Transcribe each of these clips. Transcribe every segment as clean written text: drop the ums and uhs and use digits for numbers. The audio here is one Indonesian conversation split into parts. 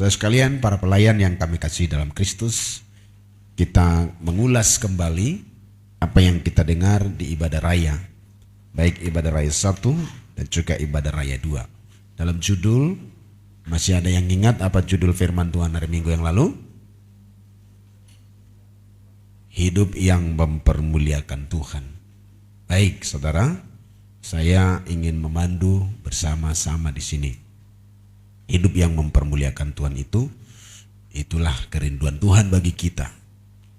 Saudara sekalian, para pelayan yang kami kasih dalam Kristus, kita mengulas kembali apa yang kita dengar di ibadah raya, baik ibadah raya 1 dan juga ibadah raya 2. Dalam judul, masih ada yang ingat apa judul firman Tuhan hari Minggu yang lalu? Hidup yang mempermuliakan Tuhan. Baik saudara, saya ingin memandu bersama-sama di sini. Hidup yang mempermuliakan Tuhan itulah kerinduan Tuhan bagi kita.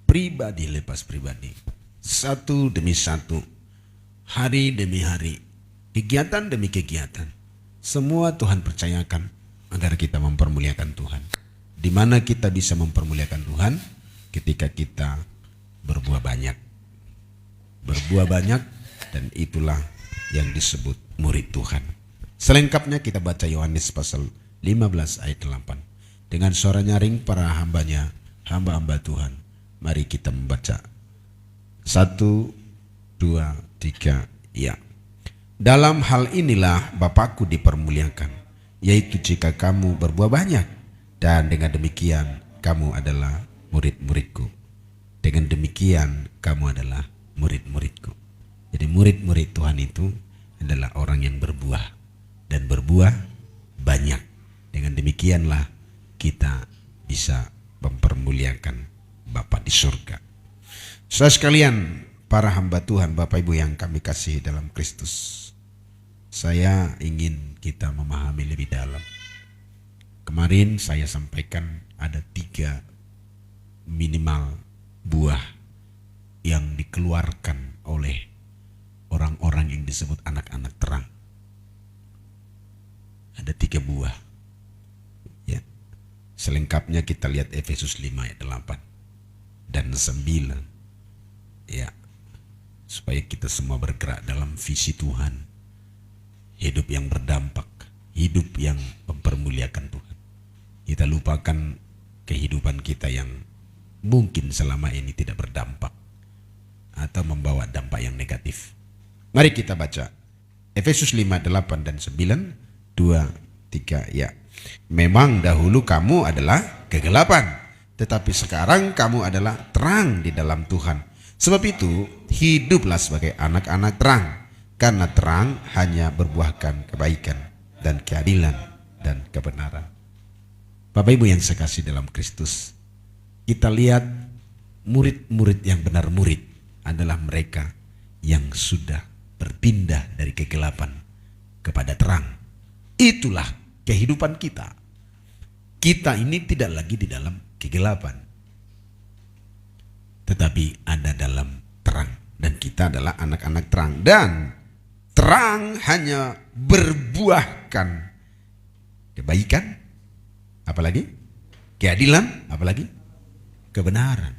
Pribadi lepas pribadi. Satu demi satu. Hari demi hari. Kegiatan demi kegiatan. Semua Tuhan percayakan agar kita mempermuliakan Tuhan. Di mana kita bisa mempermuliakan Tuhan? Ketika kita berbuah banyak. Berbuah banyak, dan itulah yang disebut murid Tuhan. Selengkapnya kita baca Yohanes pasal 15 ayat 8. Dengan suara nyaring para hambanya, hamba-hamba Tuhan, mari kita membaca. 1, 2, 3, ya. Dalam hal inilah Bapakku dipermuliakan, yaitu jika kamu berbuah banyak, dan dengan demikian kamu adalah murid-muridku. Dengan demikian kamu adalah murid-muridku. Jadi murid-murid Tuhan itu adalah orang yang berbuah, dan berbuah banyak. Dengan demikianlah kita bisa mempermuliakan Bapa di surga. Saudara sekalian, para hamba Tuhan, Bapak Ibu yang kami kasih dalam Kristus, saya ingin kita memahami lebih dalam. Kemarin saya sampaikan ada 3 minimal buah yang dikeluarkan oleh orang-orang yang disebut anak-anak terang. Ada 3 buah. Ya. Selengkapnya kita lihat Efesus 5 ayat 8 dan 9. Ya. Supaya kita semua bergerak dalam visi Tuhan. Hidup yang berdampak, hidup yang mempermuliakan Tuhan. Kita lupakan kehidupan kita yang mungkin selama ini tidak berdampak atau membawa dampak yang negatif. Mari kita baca Efesus 5, 8 dan 9, 2, 3, ya. Memang dahulu kamu adalah kegelapan, tetapi sekarang kamu adalah terang di dalam Tuhan. Sebab itu hiduplah sebagai anak-anak terang, karena terang hanya berbuahkan kebaikan dan keadilan dan kebenaran. Bapak Ibu yang saya kasih dalam Kristus, kita lihat murid-murid yang benar murid adalah mereka yang sudah berpindah dari kegelapan kepada terang. Itulah kehidupan kita. Kita ini tidak lagi di dalam kegelapan, tetapi ada dalam terang. Dan kita adalah anak-anak terang. Dan terang hanya berbuahkan kebaikan, apalagi keadilan, apalagi kebenaran.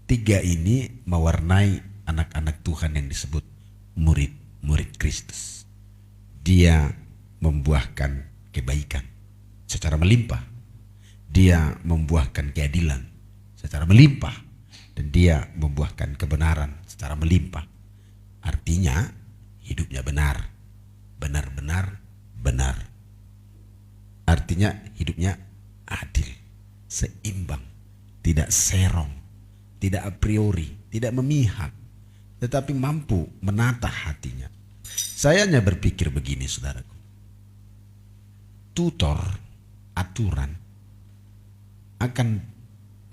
3 ini mewarnai anak-anak Tuhan yang disebut murid-murid Kristus. Dia membuahkan kebaikan secara melimpah. Dia membuahkan keadilan secara melimpah. Dan dia membuahkan kebenaran secara melimpah. Artinya hidupnya benar. Benar-benar benar. Artinya hidupnya adil, seimbang, tidak serong, tidak a priori, tidak memihak, tetapi mampu menata hatinya. Saya hanya berpikir begini, saudaraku. Tutor, aturan akan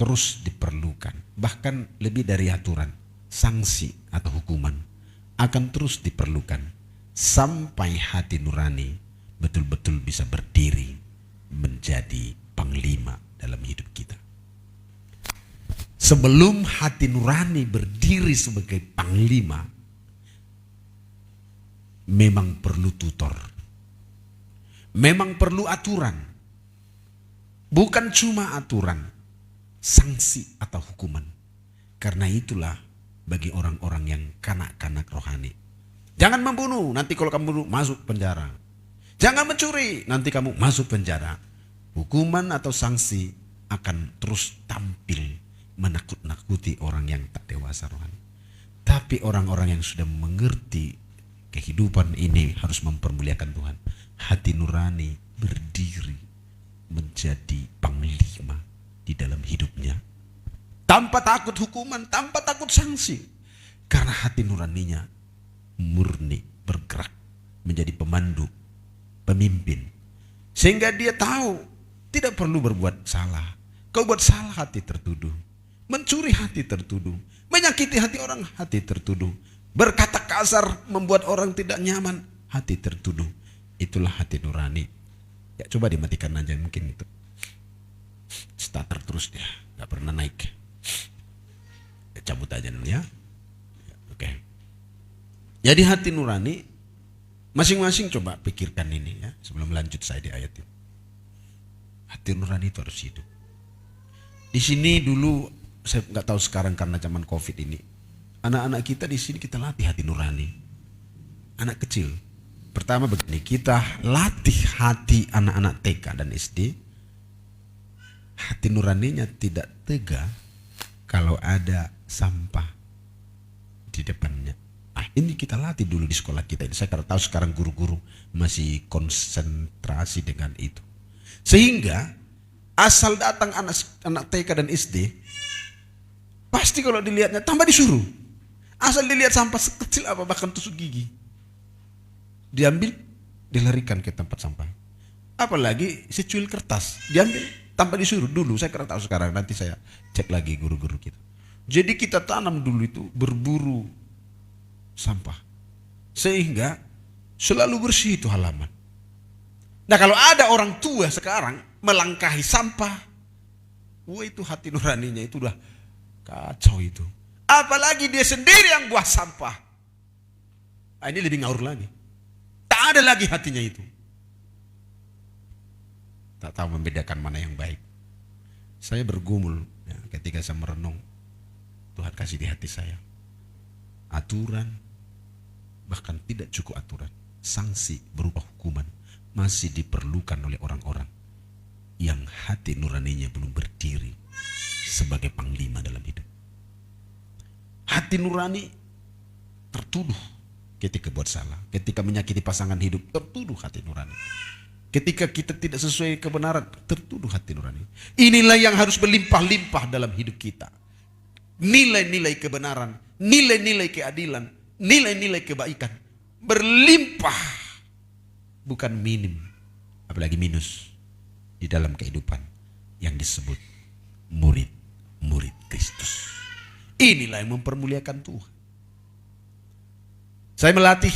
terus diperlukan. Bahkan lebih dari aturan, sanksi atau hukuman akan terus diperlukan sampai hati nurani betul-betul bisa berdiri menjadi panglima dalam hidup kita. Sebelum hati nurani berdiri sebagai panglima, memang perlu tutor. Memang perlu aturan. Bukan cuma aturan, sanksi atau hukuman. Karena itulah bagi orang-orang yang kanak-kanak rohani. Jangan membunuh, nanti kalau kamu bunuh masuk penjara. Jangan mencuri, nanti kamu masuk penjara. Hukuman atau sanksi akan terus tampil menakut-nakuti orang yang tak dewasa rohani. Tapi orang-orang yang sudah mengerti kehidupan ini harus mempermuliakan Tuhan. Hati nurani berdiri menjadi panglima di dalam hidupnya. Tanpa takut hukuman, tanpa takut sanksi. Karena hati nuraninya murni bergerak menjadi pemandu, pemimpin. Sehingga dia tahu tidak perlu berbuat salah. Kau buat salah, hati tertuduh. Mencuri, hati tertuduh. Menyakiti hati orang, hati tertuduh. Berkata kasar, membuat orang tidak nyaman, hati tertuduh. Itulah hati nurani. Ya coba dimatikan aja mungkin itu. Starter terus dia, gak pernah naik. Ya, cabut aja dulu ya. Oke. Jadi hati nurani, masing-masing coba pikirkan ini ya, sebelum lanjut saya di ayat ini. Hati nurani itu harus hidup. Di sini dulu, saya nggak tahu sekarang karena zaman COVID ini, anak-anak kita di sini kita latih hati nurani. Anak kecil, pertama begini, kita latih hati anak-anak TK dan SD. Hati nuraninya tidak tega kalau ada sampah di depannya. Ini kita latih dulu di sekolah kita ini. Saya tahu sekarang guru-guru masih konsentrasi dengan itu. Sehingga asal datang anak TK dan SD, pasti kalau dilihatnya tambah disuruh. Asal dilihat sampah sekecil apa, bahkan tusuk gigi, diambil, dilarikan ke tempat sampah. Apalagi secuil kertas, diambil, tanpa disuruh. Dulu saya kurang tahu sekarang, nanti saya cek lagi guru-guru kita. Jadi kita tanam dulu itu berburu sampah, sehingga selalu bersih itu halaman. Nah kalau ada orang tua sekarang melangkahi sampah, wah itu hati nuraninya itu udah kacau itu. Apalagi dia sendiri yang buah sampah. Nah, ini lebih ngawur lagi. Tak ada lagi hatinya itu. Tak tahu membedakan mana yang baik. Saya bergumul ya, ketika saya merenung, Tuhan kasih di hati saya aturan, bahkan tidak cukup aturan, sanksi berupa hukuman masih diperlukan oleh orang-orang yang hati nuraninya belum berdiri sebagai panglima dalam hidup. Hati nurani tertuduh ketika buat salah, ketika menyakiti pasangan hidup, tertuduh hati nurani. Ketika kita tidak sesuai kebenaran, tertuduh hati nurani. Inilah yang harus berlimpah-limpah dalam hidup kita. Nilai-nilai kebenaran, nilai-nilai keadilan, nilai-nilai kebaikan berlimpah, bukan minim, apalagi minus di dalam kehidupan yang disebut murid-murid Kristus. Inilah yang mempermuliakan Tuhan. Saya melatih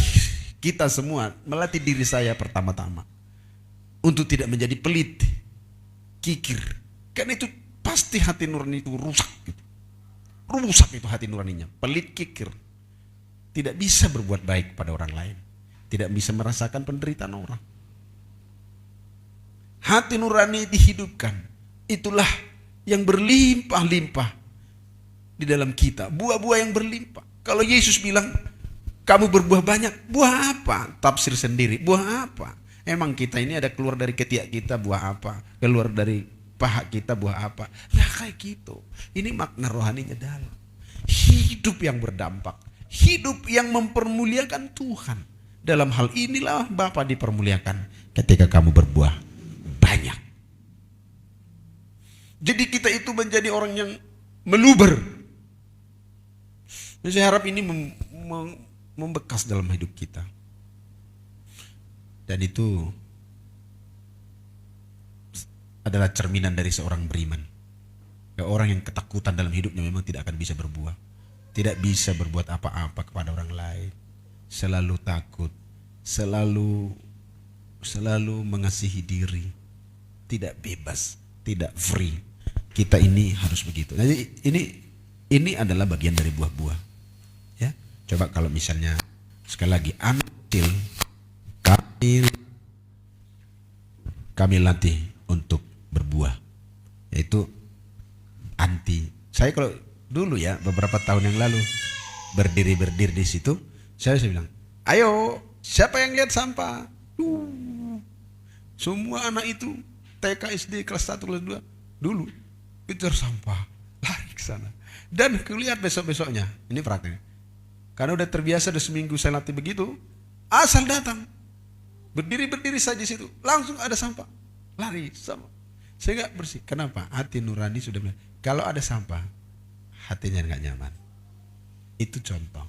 kita semua, melatih diri saya pertama-tama untuk tidak menjadi pelit, kikir. Karena itu pasti hati nurani itu rusak gitu. Rusak itu hati nuraninya, pelit, kikir. Tidak bisa berbuat baik pada orang lain, tidak bisa merasakan penderitaan orang. Hati nurani dihidupkan, itulah yang berlimpah-limpah di dalam kita, buah-buah yang berlimpah. Kalau Yesus bilang kamu berbuah banyak, buah apa? Tafsir sendiri, buah apa? Emang kita ini ada keluar dari ketiak kita, buah apa? Keluar dari paha kita, buah apa? Nah kayak gitu. Ini makna rohaninya dalam. Hidup yang berdampak, hidup yang mempermuliakan Tuhan. Dalam hal inilah Bapa dipermuliakan ketika kamu berbuah banyak. Jadi kita itu menjadi orang yang meluber. Dan saya harap ini membekas dalam hidup kita. Dan itu adalah cerminan dari seorang beriman. Orang yang ketakutan dalam hidupnya memang tidak akan bisa berbuah. Tidak bisa berbuat apa-apa kepada orang lain. Selalu takut, selalu mengasihi diri. Tidak bebas, tidak free. Kita ini harus begitu. Jadi ini adalah bagian dari buah-buah. Ya, coba kalau misalnya sekali lagi anak kecil kami latih untuk berbuah, yaitu anti. Saya kalau dulu ya beberapa tahun yang lalu berdiri di situ, saya bilang, ayo siapa yang lihat sampah? Semua anak itu TK, SD, kelas 1, kelas 2 dulu kejar sampah, lari ke sana. Dan kulihat besok-besoknya, ini prakteknya. Karena udah terbiasa, udah seminggu saya latih begitu, asal datang, berdiri saja di situ, langsung ada sampah, lari sama. Saya nggak bersih. Kenapa? Hati nurani sudah bilang, kalau ada sampah, hatinya nggak nyaman. Itu contoh.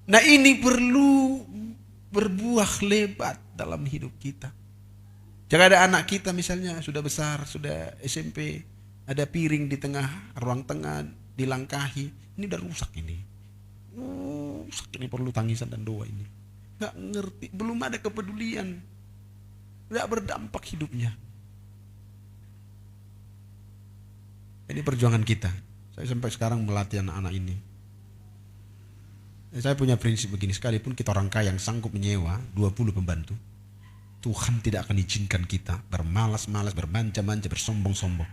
Nah ini perlu berbuah lebat dalam hidup kita. Jangan ada anak kita misalnya sudah besar, sudah SMP, ada piring di tengah, ruang tengah dilangkahi. Ini udah rusak ini. Rusak ini, perlu tangisan dan doa ini. Nggak ngerti, belum ada kepedulian. Nggak berdampak hidupnya. Ini perjuangan kita. Saya sampai sekarang melatih anak-anak ini. Saya punya prinsip begini, sekalipun kita orang kaya yang sanggup menyewa 20 pembantu, Tuhan tidak akan izinkan kita bermalas-malas, bermanja-manja, bersombong-sombong.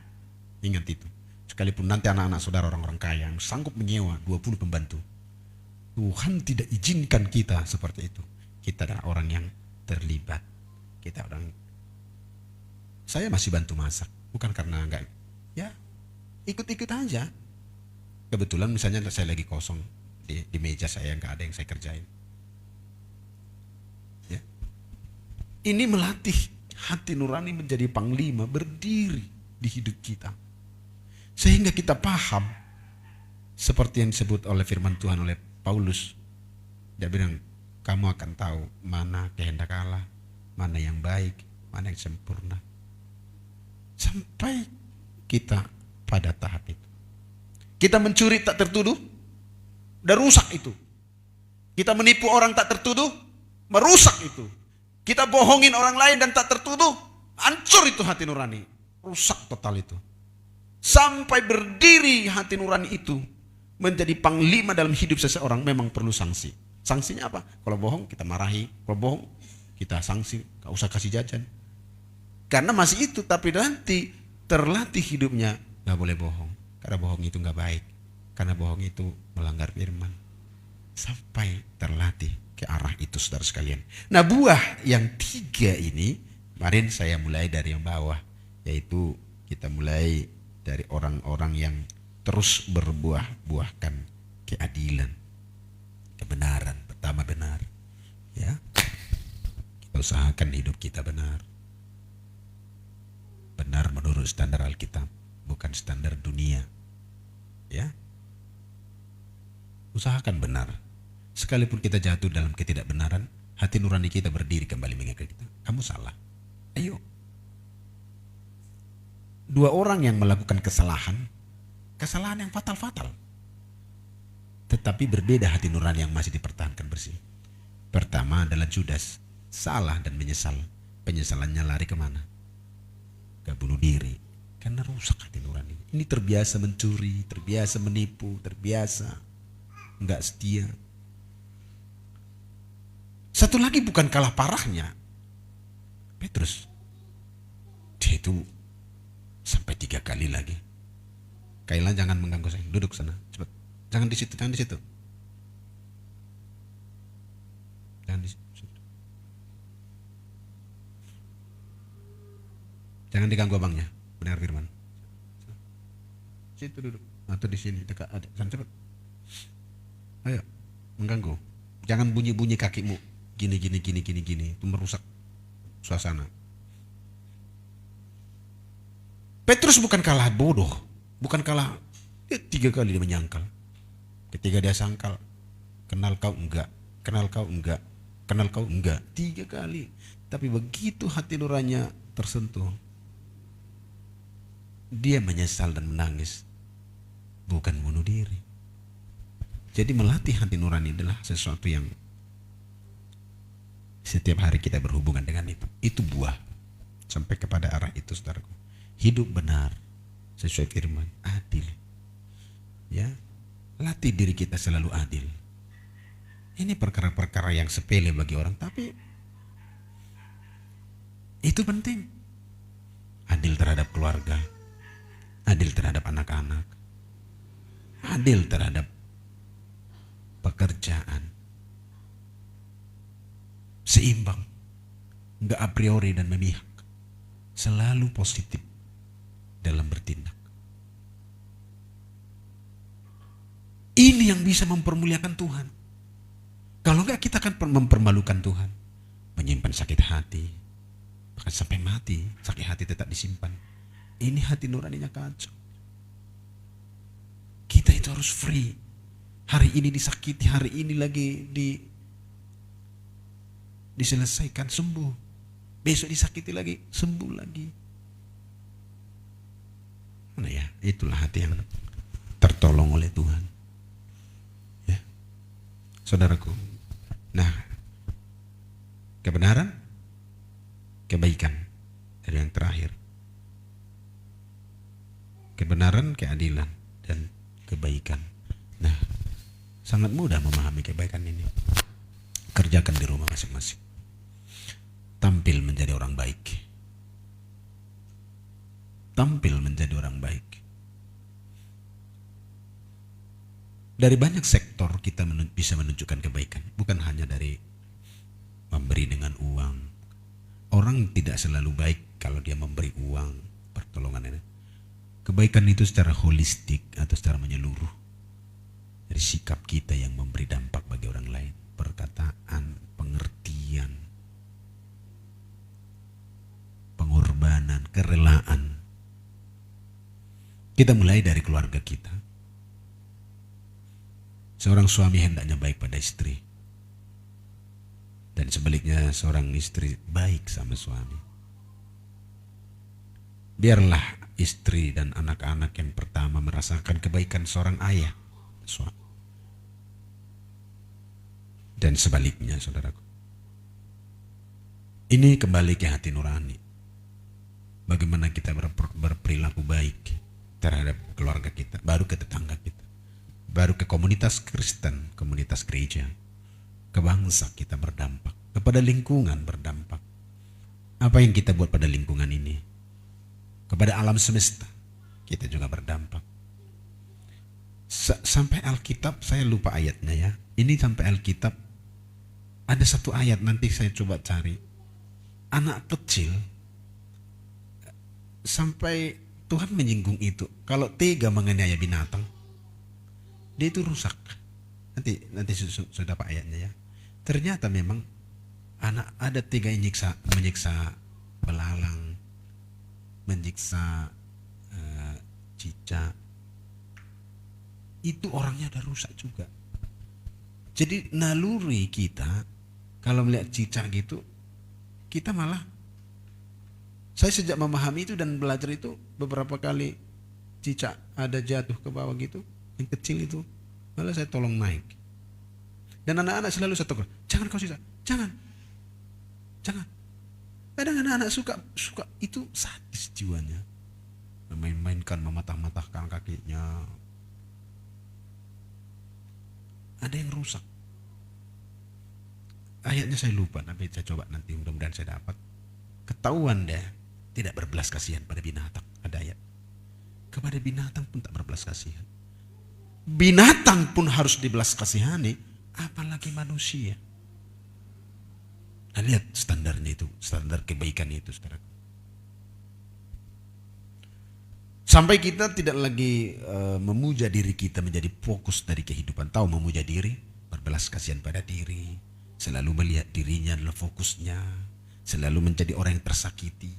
Ingat itu. Sekalipun nanti anak-anak saudara orang-orang kaya yang sanggup menyewa 20 pembantu, Tuhan tidak izinkan kita seperti itu. Kita adalah orang yang terlibat. Saya masih bantu masak, bukan karena enggak, ya ikut-ikut aja. Kebetulan misalnya saya lagi kosong di meja saya, enggak ada yang saya kerjain. Ya. Ini melatih hati nurani menjadi panglima berdiri di hidup kita. Sehingga kita paham seperti yang disebut oleh firman Tuhan oleh Paulus. Dia bilang, kamu akan tahu mana kehendak Allah, mana yang baik, mana yang sempurna. Sampai kita pada tahap itu. Kita mencuri tak tertuduh, udah rusak itu. Kita menipu orang tak tertuduh, merusak itu. Kita bohongin orang lain dan tak tertuduh, hancur itu hati nurani. Rusak total itu. Sampai berdiri hati nurani itu menjadi panglima dalam hidup seseorang memang perlu sanksi. Sanksinya apa? Kalau bohong kita marahi, kalau bohong kita sanksi, gak usah kasih jajan. Karena masih itu, tapi nanti terlatih hidupnya, gak boleh bohong. Karena bohong itu gak baik. Karena bohong itu melanggar firman. Sampai terlatih ke arah itu saudara sekalian. Nah buah yang 3 ini, kemarin saya mulai dari yang bawah. Yaitu kita mulai dari orang-orang yang terus berbuah-buahkan keadilan, kebenaran. Pertama benar, ya. Kita usahakan hidup kita benar. Benar menurut standar Alkitab, bukan standar dunia. Ya. Usahakan benar. Sekalipun kita jatuh dalam ketidakbenaran, hati nurani kita berdiri kembali mengingatkan kita, kamu salah. Ayo. 2 orang yang melakukan kesalahan yang fatal-fatal. Tetapi berbeda hati nurani yang masih dipertahankan bersih. Pertama adalah Judas, salah dan menyesal. Penyesalannya lari kemana? Ke bunuh diri. Karena rusak hati nurani. Ini terbiasa mencuri, terbiasa menipu, terbiasa enggak setia. Satu lagi bukan kalah parahnya, Petrus. Dia itu sampai 3 kali lagi. Kailan jangan mengganggu saya, duduk sana, cepat. Jangan di situ, jangan di situ. Jangan di situ. Jangan diganggu abangnya, benar firman. Situ duduk, atau di sini dekat ada. Sana cepat. Ayo, mengganggu. Jangan bunyi-bunyi kakimu. Gini. Itu merusak suasana. Petrus bukan kalah bodoh, bukan kalah. Dia 3 kali dia menyangkal. Ketika dia sangkal, kenal kau enggak, kenal kau enggak, kenal kau enggak. 3 kali. Tapi begitu hati nuraninya tersentuh, dia menyesal dan menangis, bukan bunuh diri. Jadi melatih hati nurani adalah sesuatu yang setiap hari kita berhubungan dengan itu. Itu buah sampai kepada arah itu, saudaraku. Hidup benar sesuai firman, adil. Ya, latih diri kita selalu adil. Ini perkara-perkara yang sepele bagi orang, tapi itu penting. Adil terhadap keluarga, adil terhadap anak-anak, adil terhadap pekerjaan, seimbang, enggak a priori dan memihak, selalu positif dalam bertindak. Ini yang bisa mempermuliakan Tuhan. Kalau enggak kita akan mempermalukan Tuhan, menyimpan sakit hati, bahkan sampai mati sakit hati tetap disimpan. ini hati nuraninya kacau. Kita itu harus free. Hari ini disakiti, hari ini lagi diselesaikan, sembuh. Besok disakiti lagi, sembuh lagi. Mana ya? Itulah hati yang tertolong oleh Tuhan. Ya, saudaraku. Nah, kebenaran, kebaikan, dan yang terakhir, kebenaran, keadilan, dan kebaikan. Nah, sangat mudah memahami kebaikan ini. Kerjakan di rumah masing-masing. Tampil menjadi orang baik. Tampil menjadi orang baik. Dari banyak sektor kita bisa menunjukkan kebaikan. Bukan hanya dari memberi dengan uang. Orang tidak selalu baik kalau dia memberi uang, pertolongan ini. Kebaikan itu secara holistik atau secara menyeluruh. Dari sikap kita yang memberi dampak bagi orang lain. Perkataan, pengertian, pengorbanan, kerelaan. Kita mulai dari keluarga kita. Seorang suami hendaknya baik pada istri. Dan sebaliknya seorang istri baik sama suami. Biarlah istri dan anak-anak yang pertama merasakan kebaikan seorang ayah, suami. Dan sebaliknya, saudaraku. Ini kembali ke hati nurani. Bagaimana kita berperilaku baik terhadap keluarga kita, baru ke tetangga kita, baru ke komunitas Kristen, komunitas gereja, ke bangsa kita berdampak, kepada lingkungan berdampak. Apa yang kita buat pada lingkungan ini, kepada alam semesta, kita juga berdampak. Sampai Alkitab, saya lupa ayatnya ya. Ini sampai Alkitab, ada satu ayat nanti saya coba cari. Anak kecil, sampai Tuhan menyinggung itu. Kalau tega menganiaya binatang, dia itu rusak. Nanti sudah dapat ayatnya ya. Ternyata memang anak ada tega yang menyiksa belalang, menyiksa cicak. Itu orangnya udah rusak juga. Jadi naluri kita kalau melihat cicak gitu, kita malah, saya sejak memahami itu dan belajar itu, beberapa kali cicak ada jatuh ke bawah gitu, yang kecil itu, malah saya tolong naik. Dan anak-anak selalu saya tegur, jangan kau siksa, jangan. Kadang anak-anak suka itu sadis jiwanya, memain-mainkan, mematah-matahkan kakinya. Ada yang rusak. Ayatnya saya lupa, tapi saya coba nanti, mudah-mudahan saya dapat. Ketahuan deh, tidak berbelas kasihan pada binatang. Ada ayat. Kepada binatang pun tak berbelas kasihan. Binatang pun harus dibelas kasihani, apalagi manusia. Nah, lihat standarnya itu, standar kebaikan itu, saudara. Sampai kita tidak lagi memuja diri kita menjadi fokus dari kehidupan. Tahu memuja diri, berbelas kasihan pada diri. Selalu melihat dirinya adalah fokusnya. Selalu menjadi orang yang tersakiti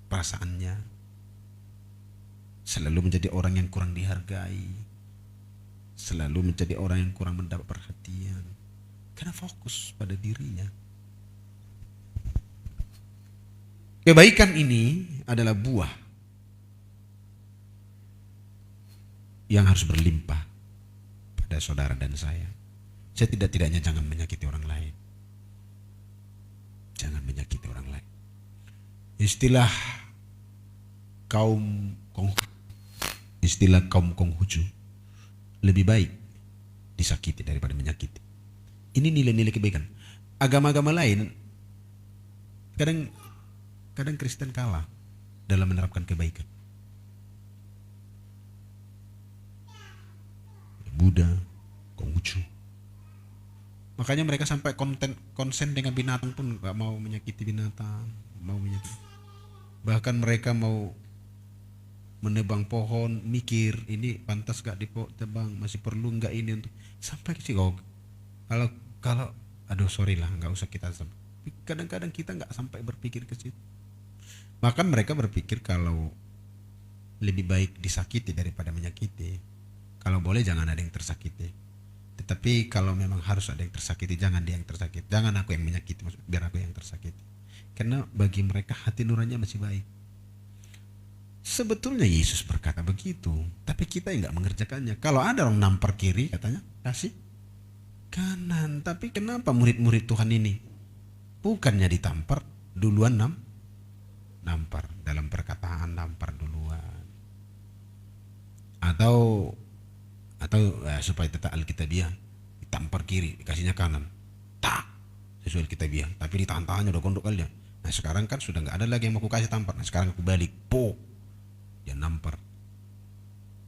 perasaannya. Selalu menjadi orang yang kurang dihargai. Selalu menjadi orang yang kurang mendapat perhatian. Karena fokus pada dirinya. Kebaikan ini adalah buah yang harus berlimpah pada saudara dan saya. Setidak-tidaknya jangan menyakiti orang lain. Jangan menyakiti orang lain. Istilah kaum Konghucu, lebih baik disakiti daripada menyakiti. Ini nilai-nilai kebaikan. Agama-agama lain kadang Kristen kalah dalam menerapkan kebaikan. Buddha, Konghucu. Makanya mereka sampai konsen dengan binatang pun gak mau menyakiti binatang, bahkan mereka mau menebang pohon, mikir ini pantas gak ditebang, masih perlu gak ini untuk sampai sih. Kalau aduh sorry lah, gak usah kita sampai. Kadang-kadang kita gak sampai berpikir ke situ. Bahkan mereka berpikir kalau lebih baik disakiti daripada menyakiti. Kalau boleh jangan ada yang tersakiti. Tetapi kalau memang harus ada yang tersakiti, jangan dia yang tersakiti. Jangan aku yang menyakiti, biar aku yang tersakiti. Karena bagi mereka hati nuraninya masih baik. Sebetulnya Yesus berkata begitu, tapi kita yang nggak mengerjakannya. Kalau ada orang nampar kiri, katanya kasih kanan. Tapi kenapa murid-murid Tuhan ini bukannya ditampar duluan nampar dalam perkataan, nampar duluan, atau supaya tetap Alkitabiah, ditampar kiri dikasihnya kanan, tak sesuai Alkitabiah, tapi ditahan-tahannya udah kondok kali ya. Nah sekarang kan sudah nggak ada lagi yang mau aku kasih tampar. Nah sekarang aku balik, dia nampar.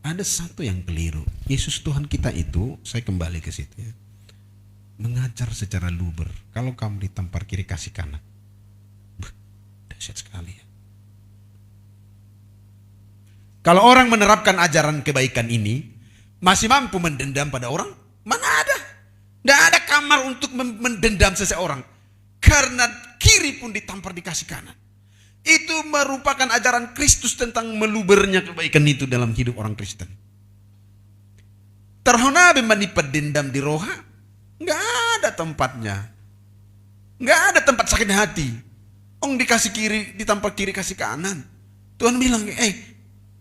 Ada satu yang keliru. Yesus Tuhan kita itu, saya kembali ke situ ya, mengajar secara luber. Kalau kamu ditampar kiri kasih kanan, dahsyat sekali ya. Kalau orang menerapkan ajaran kebaikan ini, masih mampu mendendam pada orang? Mana ada? Tidak ada kamar untuk mendendam seseorang. Karena kiri pun ditampar dikasih kanan. Itu merupakan ajaran Kristus tentang melubernya kebaikan itu dalam hidup orang Kristen. Terhona memanipat dendam di roha, nggak ada tempatnya. Nggak ada tempat sakit hati. Orang dikasih kiri, ditampar kiri kasih kanan. Tuhan bilang,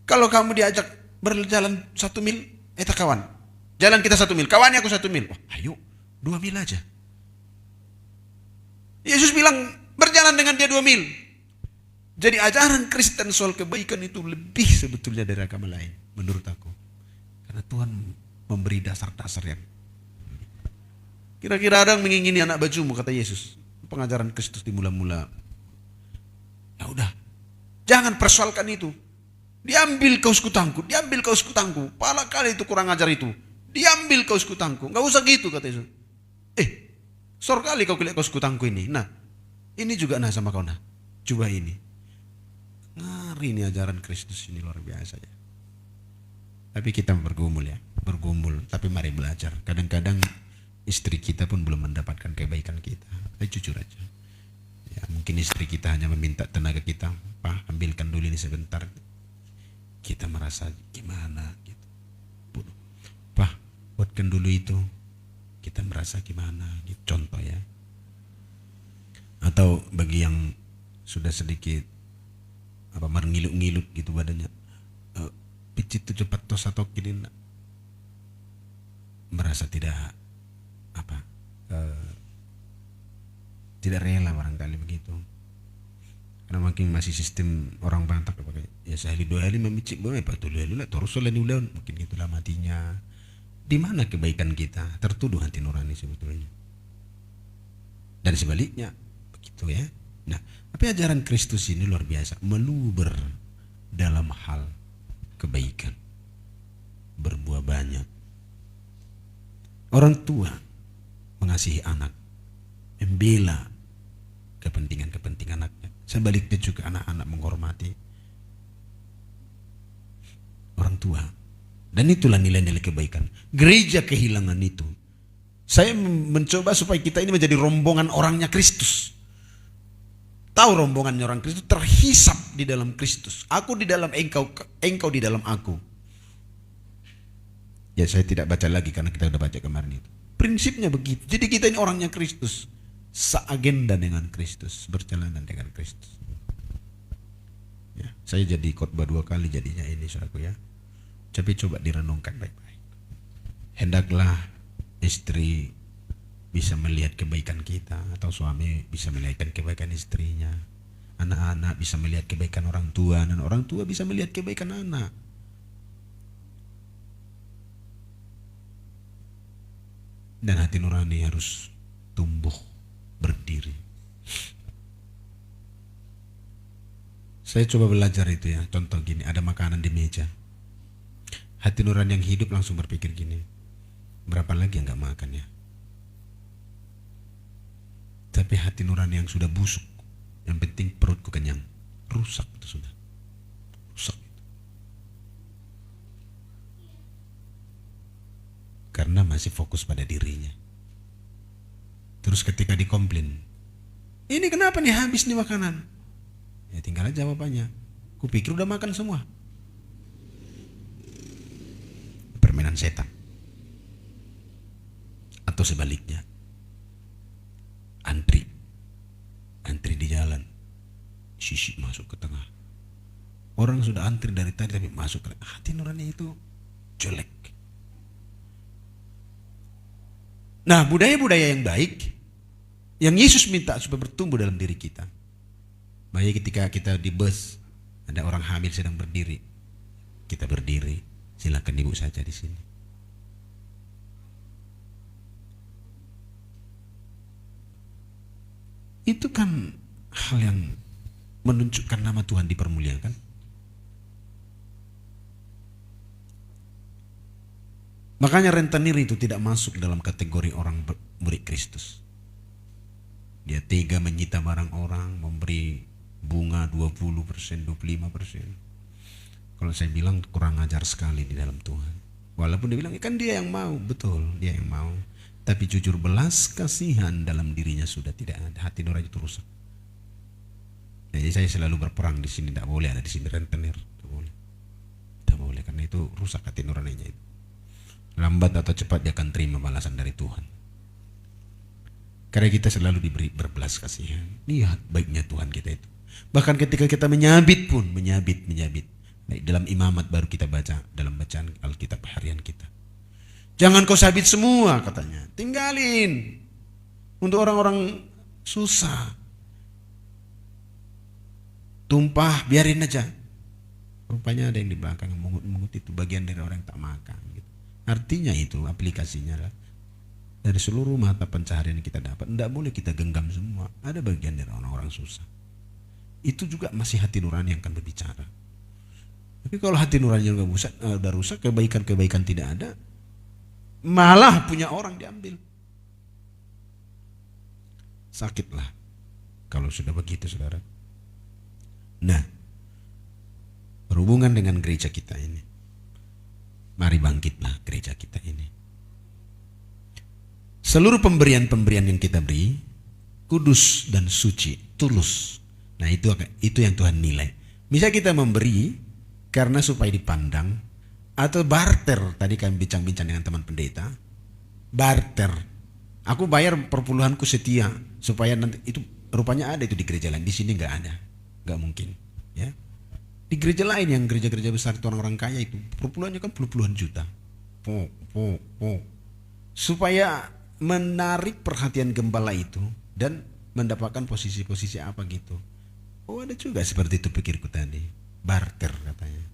kalau kamu diajak berjalan 1 mil, kawan, jalan kita 1 mil, kawannya aku 1 mil. Ayo, 2 mil aja. Yesus bilang berjalan dengan dia 2 mil. Jadi ajaran Kristen soal kebaikan itu lebih sebetulnya dari agama lain, menurut aku. Karena Tuhan memberi dasar-dasar yang kira-kira ada yang mengingini anak bajumu, kata Yesus. Pengajaran Kristus di mula-mula. Ya udah, jangan persoalkan itu. Diambil kaus kutangku, diambil kaus kutangku. Pala kali itu kurang ajar itu. Diambil kaus kutangku. Enggak usah gitu, kata Yesus. Sor kali kau lihat kaus kutangku ini. Nah, ini juga sama kau nah. Coba ini. Ngeri ini ajaran Kristus ini luar biasa ya. Tapi kita bergumul ya, bergumul. Tapi mari belajar. Kadang-kadang istri kita pun belum mendapatkan kebaikan kita. Ayo jujur aja. Ya, mungkin istri kita hanya meminta tenaga kita. Pak, ambilkan dulu ini sebentar. Kita merasa gimana gitu. Pak, buatkan dulu itu. Kita merasa gimana gitu, contoh ya. Atau bagi yang sudah sedikit mengilut-ngilut gitu badannya, picit tuh cepat tos atau kini merasa tidak tidak rela barangkali begitu. Karena mungkin masih sistem orang Batak pakai ya sehari 2 hari memicik boleh pak tuh dulu lah terus oleh ulang mungkin gitulah matinya. Di mana kebaikan kita tertuduh hati nurani sebetulnya. Dan sebaliknya begitu ya. Nah, tapi ajaran Kristus ini luar biasa, meluber dalam hal kebaikan, berbuah banyak. Orang tua mengasihi anak, membela kepentingan anaknya. Sebaliknya juga anak-anak menghormati orang tua. Dan itulah nilai-nilai kebaikan. Gereja kehilangan itu. Saya mencoba supaya kita ini menjadi rombongan orangnya Kristus. Tahu rombongannya orang Kristus terhisap di dalam Kristus. Aku di dalam engkau di dalam aku. Ya saya tidak baca lagi karena kita sudah baca kemarin itu. Prinsipnya begitu. Jadi kita ini orangnya Kristus. Seagenda dengan Kristus. Berjalanan dengan Kristus. Ya, saya jadi khotbah 2 kali jadinya ini saudaraku ya. Tapi coba direnungkan baik-baik. Hendaklah istri bisa melihat kebaikan kita, atau suami bisa melihat kebaikan istrinya. Anak-anak bisa melihat kebaikan orang tua, dan orang tua bisa melihat kebaikan anak. Dan hati nurani harus tumbuh, berdiri. Saya coba belajar itu ya. Contoh gini, ada makanan di meja. Hati nurani yang hidup langsung berpikir gini, berapa lagi yang gak makan ya? Tapi hati nurani yang sudah busuk, yang penting perutku kenyang, rusak itu sudah. Rusak itu. Karena masih fokus pada dirinya. Terus ketika dikomplain, ini kenapa nih habis nih makanan? Ya tinggal aja jawabannya. Kupikir udah makan semua. setan. Atau sebaliknya, antri di jalan, sisi masuk ke tengah. Orang sudah antri dari tadi tapi masuk ke hati nurani itu jelek. Nah, budaya-budaya yang baik yang Yesus minta supaya bertumbuh dalam diri kita. Makanya ketika kita di bus ada orang hamil sedang berdiri, kita berdiri, silakan ibu saja di sini. Itu kan hal yang menunjukkan nama Tuhan dipermuliakan. Makanya rentenir itu tidak masuk dalam kategori orang murid Kristus. Dia tega menyita barang orang, memberi bunga 20%, 25%. Kalau saya bilang kurang ajar sekali di dalam Tuhan. Walaupun dia bilang, kan dia yang mau, betul, dia yang mau. Tapi jujur belas kasihan dalam dirinya sudah tidak ada, hati nurani itu rusak. Jadi saya selalu berperang di sini, tidak boleh ada di sini rentenir, tidak boleh, karena itu rusak hati nuraninya itu. Lambat atau cepat dia akan terima balasan dari Tuhan. Karena kita selalu diberi berbelas kasihan. Lihat baiknya Tuhan kita itu. Bahkan ketika kita menyabit pun, menyabit. Dalam imamat baru kita baca, dalam bacaan Alkitab harian kita. Jangan kau sabit semua katanya, tinggalin untuk orang-orang susah. Tumpah, biarin aja. Rupanya ada yang di belakang mengut-mengut, itu bagian dari orang yang tak makan. Gitu. Artinya itu aplikasinya lah. Dari seluruh mata pencaharian yang kita dapat, tidak boleh kita genggam semua. Ada bagian dari orang-orang susah. Itu juga masih hati nurani yang akan berbicara. Tapi kalau hati nurani udah rusak, kebaikan-kebaikan tidak ada, malah punya orang diambil. Sakitlah kalau sudah begitu, saudara. Nah, berhubungan dengan gereja kita ini, mari bangkitlah gereja kita ini. Seluruh pemberian-pemberian yang kita beri kudus dan suci, tulus. Nah, itu yang Tuhan nilai. Bisa kita memberi karena supaya dipandang, atau barter. Tadi kami bincang-bincang dengan teman pendeta, barter. Aku bayar perpuluhanku setia supaya nanti itu rupanya ada itu di gereja lain, di sini nggak ada, nggak mungkin. Ya, di gereja lain yang gereja-gereja besar itu orang-orang kaya itu perpuluhannya kan puluhan juta, supaya menarik perhatian gembala itu dan mendapatkan posisi-posisi apa gitu. Oh, ada juga seperti itu pikirku tadi, barter katanya.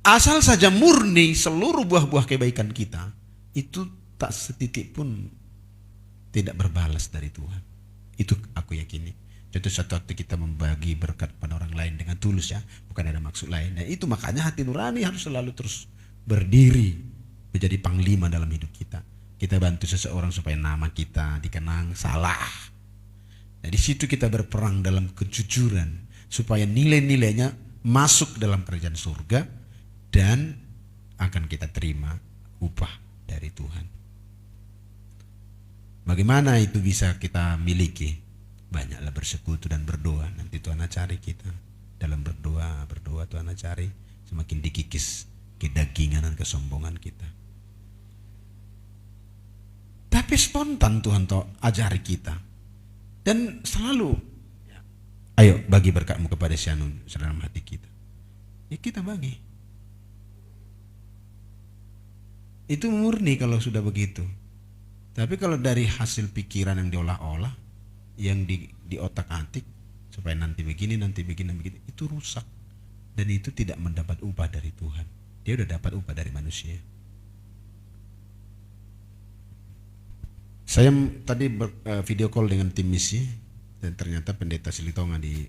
Asal saja murni seluruh buah-buah kebaikan kita itu tak setitik pun tidak berbalas dari Tuhan. Itu aku yakini. Contoh satu waktu kita membagi berkat pada orang lain dengan tulus, ya, bukan ada maksud lain. Nah, itu makanya hati nurani harus selalu terus berdiri menjadi panglima dalam hidup kita. Kita bantu seseorang supaya nama kita dikenang, salah. Nah, di situ kita berperang dalam kejujuran supaya nilai-nilainya masuk dalam kerajaan surga dan akan kita terima upah dari Tuhan. Bagaimana itu bisa kita miliki? Banyaklah bersekutu dan berdoa. Nanti Tuhan cari kita. Dalam berdoa Tuhan cari, semakin dikikis kedagingan dan kesombongan kita. Tapi spontan Tuhan ajari kita. Dan selalu, ayo bagi berkatmu kepada Sianun dalam hati kita. Ya, kita bagi. Itu murni kalau sudah begitu. Tapi kalau dari hasil pikiran yang diolah-olah, yang di otak-atik, supaya nanti begini, itu rusak. Dan itu tidak mendapat upah dari Tuhan. Dia udah dapat upah dari manusia. Saya tadi video call dengan tim misi, dan ternyata pendeta Silitonga di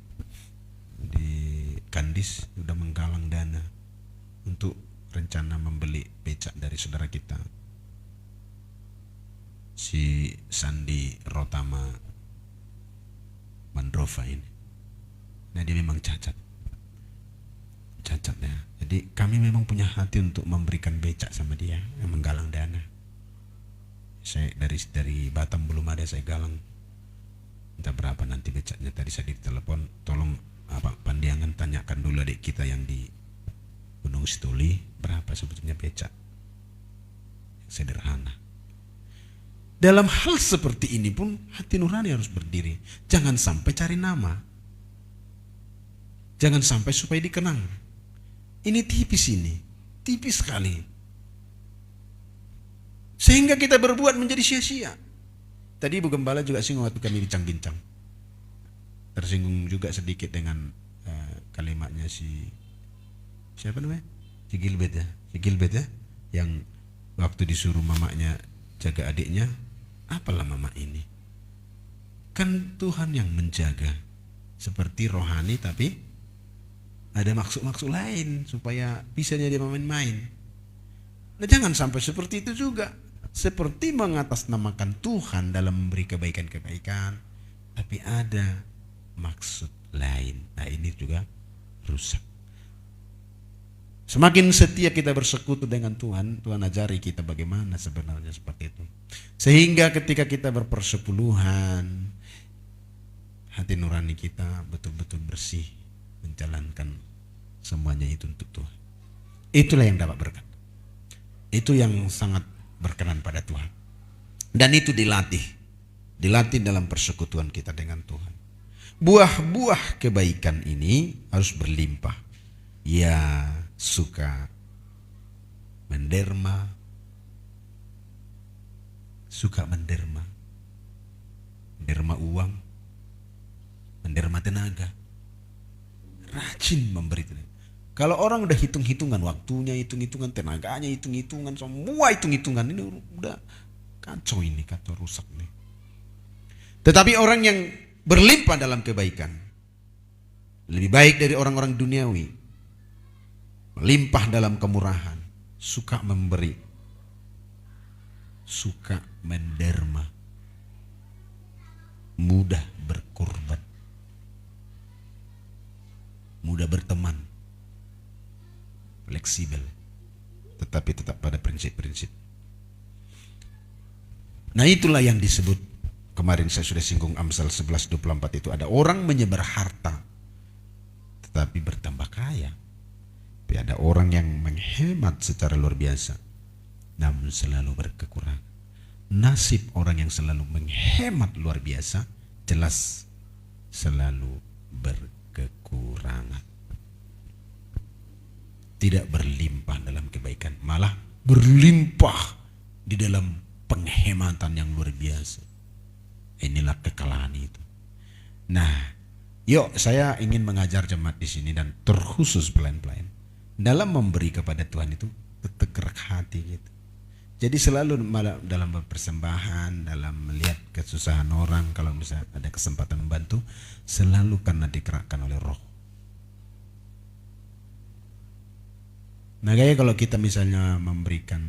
Kandis sudah menggalang dana untuk rencana membeli becak dari saudara kita, si Sandi Rotama Mandrova ini. Nah, dia memang cacat ya. Jadi kami memang punya hati untuk memberikan becak sama dia, yang menggalang dana. Saya dari Batam belum ada, saya galang entah berapa nanti becaknya. Tadi saya ditelepon, tolong Pandiangan tanyakan dulu adik kita yang di Gunung Situli, berapa sebetulnya becak? Sederhana. Dalam hal seperti ini pun hati nurani harus berdiri. Jangan sampai cari nama. Jangan sampai supaya dikenang. Ini tipis ini. Tipis sekali. Sehingga kita berbuat menjadi sia-sia. Tadi Ibu Gembala juga singgung waktu kami bincang-bincang. Tersinggung juga sedikit dengan kalimatnya siapa namanya? Si Gilbert ya. Yang waktu disuruh mamanya jaga adiknya, apalah mama ini? Kan Tuhan yang menjaga. Seperti rohani tapi ada maksud-maksud lain supaya bisa dia main-main. Nah, jangan sampai seperti itu juga. Seperti mengatasnamakan Tuhan dalam memberi kebaikan-kebaikan, tapi ada maksud lain. Nah, ini juga rusak. Semakin setia kita bersekutu dengan Tuhan, Tuhan ajari kita bagaimana sebenarnya seperti itu. Sehingga ketika kita berpersepuluhan, hati nurani kita betul-betul bersih, menjalankan semuanya itu untuk Tuhan. Itulah yang dapat berkat. Itu yang sangat berkenan pada Tuhan. Dan itu dilatih dalam persekutuan kita dengan Tuhan. Buah-buah kebaikan ini harus berlimpah. Ya, suka menderma, menderma uang, menderma tenaga, rajin memberi tenaga. Kalau orang udah hitung-hitungan waktunya, hitung-hitungan tenaganya, hitung-hitungan, semua hitung-hitungan, ini udah kacau ini, kacau rusak nih. Tetapi orang yang berlimpah dalam kebaikan lebih baik dari orang-orang duniawi, melimpah dalam kemurahan, suka memberi, suka menderma, mudah berkorban, mudah berteman, fleksibel, tetapi tetap pada prinsip-prinsip. Nah, itulah yang disebut, kemarin saya sudah singgung Amsal 11:24 itu, ada orang menyebar harta tetapi bertambah kaya. Tapi ada orang yang menghemat secara luar biasa namun selalu berkekurangan. Nasib orang yang selalu menghemat luar biasa jelas selalu berkekurangan. Tidak berlimpah dalam kebaikan, malah berlimpah di dalam penghematan yang luar biasa. Inilah kekalahan itu. Nah, yuk saya ingin mengajar jemaat di sini dan terkhusus pelayan-pelayan dalam memberi kepada Tuhan itu tegak hati gitu. Jadi selalu dalam persembahan, dalam melihat kesusahan orang, kalau misalnya ada kesempatan membantu, selalu karena digerakkan oleh Roh. Nah, kayak kalau kita misalnya memberikan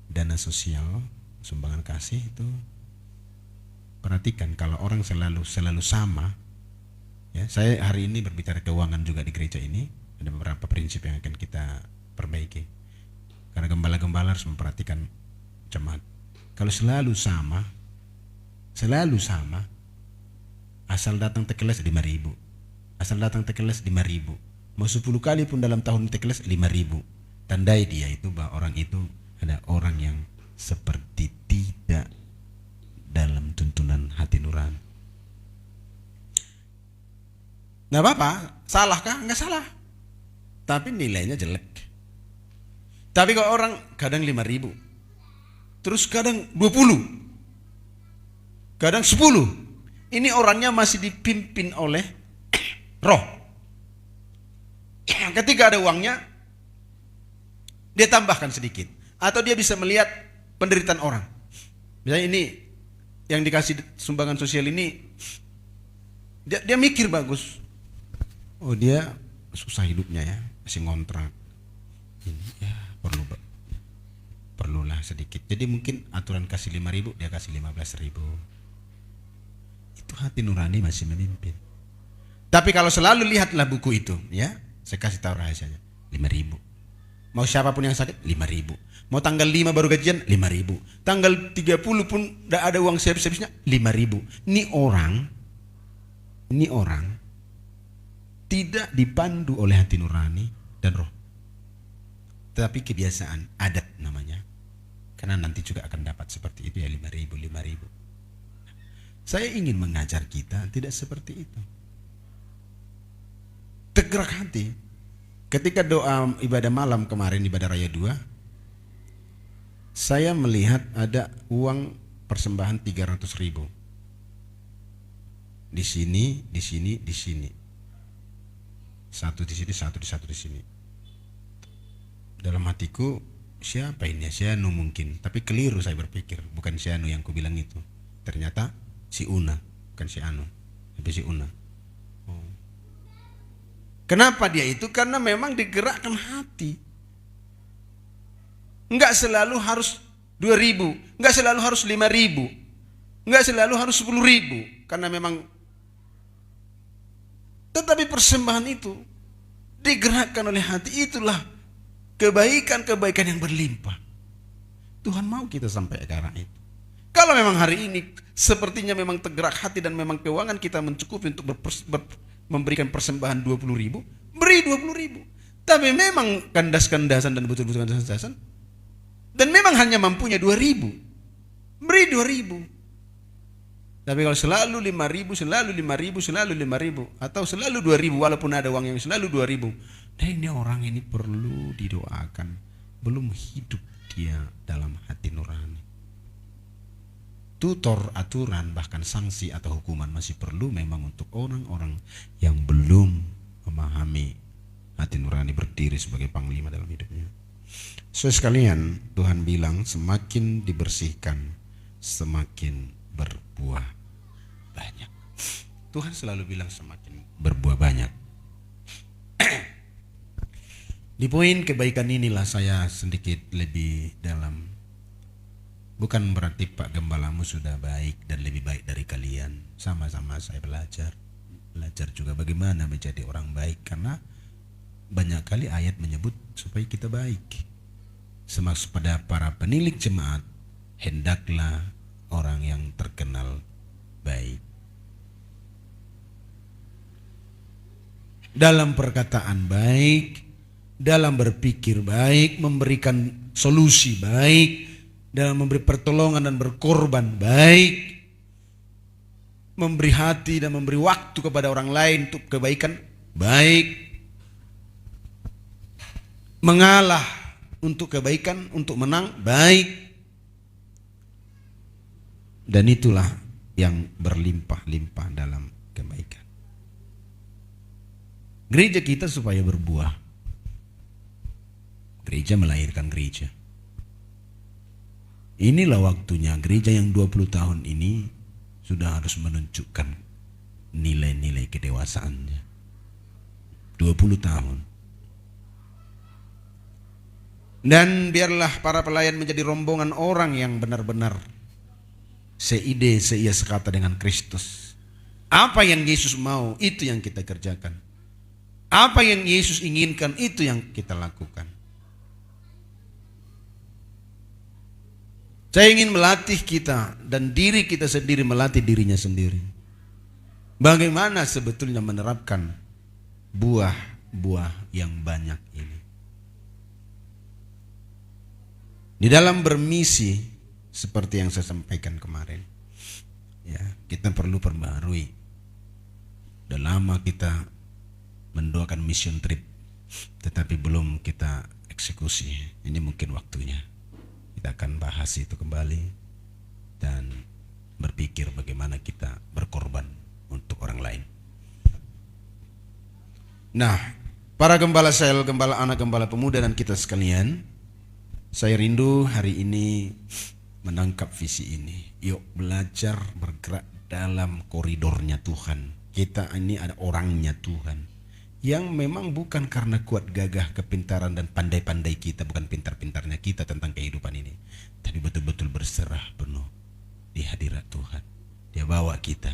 dana sosial, sumbangan kasih itu, perhatikan kalau orang selalu sama. Ya, saya hari ini berbicara keuangan juga di gereja ini, ada beberapa prinsip yang akan kita perbaiki. Karena gembala-gembala harus memperhatikan jemaat. Kalau selalu sama, asal datang tekeles 5.000, asal datang tekeles 5.000. Mau 10 kali pun dalam tahun tekeles 5.000. Tandai dia itu bahwa orang itu ada orang yang seperti tidak dalam tuntunan hati nurani. Nggak apa-apa, salah kah? Nggak salah. Tapi nilainya jelek. Tapi kalau orang kadang 5.000, terus kadang 20, kadang 10, ini orangnya masih dipimpin oleh Roh. Ketika ada uangnya, dia tambahkan sedikit, atau dia bisa melihat penderitaan orang. Misalnya ini yang dikasih sumbangan sosial ini, dia mikir bagus. Oh, dia susah hidupnya ya, masih ngontrak. Ini ya perlulah sedikit. Jadi mungkin aturan kasih 5.000, dia kasih 15.000. Itu hati nurani masih memimpin. Tapi kalau selalu lihatlah buku itu, ya. Saya kasih tahu rahasianya, 5.000. Mau siapapun yang sakit, 5.000. Mau tanggal 5 baru gajian, 5.000. Tanggal 30 pun tidak ada uang servis-servisnya, 5.000. Ini orang tidak dipandu oleh hati nurani dan Roh. Tapi kebiasaan, adat namanya. Karena nanti juga akan dapat seperti itu ya, 5.000. Saya ingin mengajar kita tidak seperti itu. Tergerak hati. Ketika doa ibadah malam kemarin, ibadah raya 2, saya melihat ada uang persembahan 300.000. Di sini, di sini, di sini. Satu di sini, satu di sini. Dalam hatiku, siapa ini? Syanu mungkin. Tapi keliru saya berpikir, bukan Syanu yang ku bilang itu. Ternyata si Una, bukan si Anu, tapi si Una. Kenapa dia itu? Karena memang digerakkan hati. Enggak selalu harus 2.000, enggak selalu harus 5.000, enggak selalu harus 10.000. Karena memang, tetapi persembahan itu digerakkan oleh hati, itulah kebaikan-kebaikan yang berlimpah. Tuhan mau kita sampai ke arah itu. Kalau memang hari ini sepertinya memang tergerak hati dan memang keuangan kita mencukupi untuk memberikan persembahan 20.000, beri 20.000. Tapi memang kandas-kandasan dan betul-betul kandas-kandasan, dan memang hanya mampunya 2.000, beri 2.000. Tapi kalau selalu 5.000, selalu 5.000, selalu 5.000, atau selalu 2.000, walaupun ada uang yang selalu 2.000, dan ini orang ini perlu didoakan, belum hidup dia dalam hati nurani. Tutor, aturan, bahkan sanksi atau hukuman masih perlu memang untuk orang-orang yang belum memahami hati nurani berdiri sebagai panglima dalam hidupnya. Sekalian, Tuhan bilang semakin dibersihkan, semakin berbuah banyak. Tuhan selalu bilang semakin berbuah banyak. Di poin kebaikan inilah saya sedikit lebih dalam. Bukan berarti Pak Gembalamu sudah baik dan lebih baik dari kalian. Sama-sama saya belajar. Belajar juga bagaimana menjadi orang baik. Karena banyak kali ayat menyebut supaya kita baik. Semaksud pada para penilik jemaat, hendaklah orang yang terkenal baik. Dalam perkataan baik, dalam berpikir baik, memberikan solusi baik, dalam memberi pertolongan dan berkorban baik, memberi hati dan memberi waktu kepada orang lain untuk kebaikan baik, mengalah untuk kebaikan, untuk menang baik. Dan itulah yang berlimpah-limpah dalam kebaikan. Gereja kita supaya berbuah. Gereja melahirkan gereja. Inilah waktunya gereja yang 20 tahun ini sudah harus menunjukkan nilai-nilai kedewasaannya. 20 tahun. Dan biarlah para pelayan menjadi rombongan orang yang benar-benar seide, seia sekata dengan Kristus. Apa yang Yesus mau, itu yang kita kerjakan. Apa yang Yesus inginkan, itu yang kita lakukan. Saya ingin melatih kita dan diri kita sendiri melatih dirinya sendiri. Bagaimana sebetulnya menerapkan buah-buah yang banyak ini. Di dalam bermisi seperti yang saya sampaikan kemarin, ya, kita perlu perbarui. Sudah lama kita mendoakan mission trip, tetapi belum kita eksekusi. Ini mungkin waktunya. Kita akan bahas itu kembali dan berpikir bagaimana kita berkorban untuk orang lain. Nah, para gembala sel, gembala anak, gembala pemuda dan kita sekalian, saya rindu hari ini menangkap visi ini. Yuk belajar bergerak dalam koridornya Tuhan. Kita ini ada orangnya Tuhan. Yang memang bukan karena kuat gagah, kepintaran dan pandai-pandai kita, bukan pintar-pintarnya kita tentang kehidupan ini, tapi betul-betul berserah penuh di hadirat Tuhan. Dia bawa kita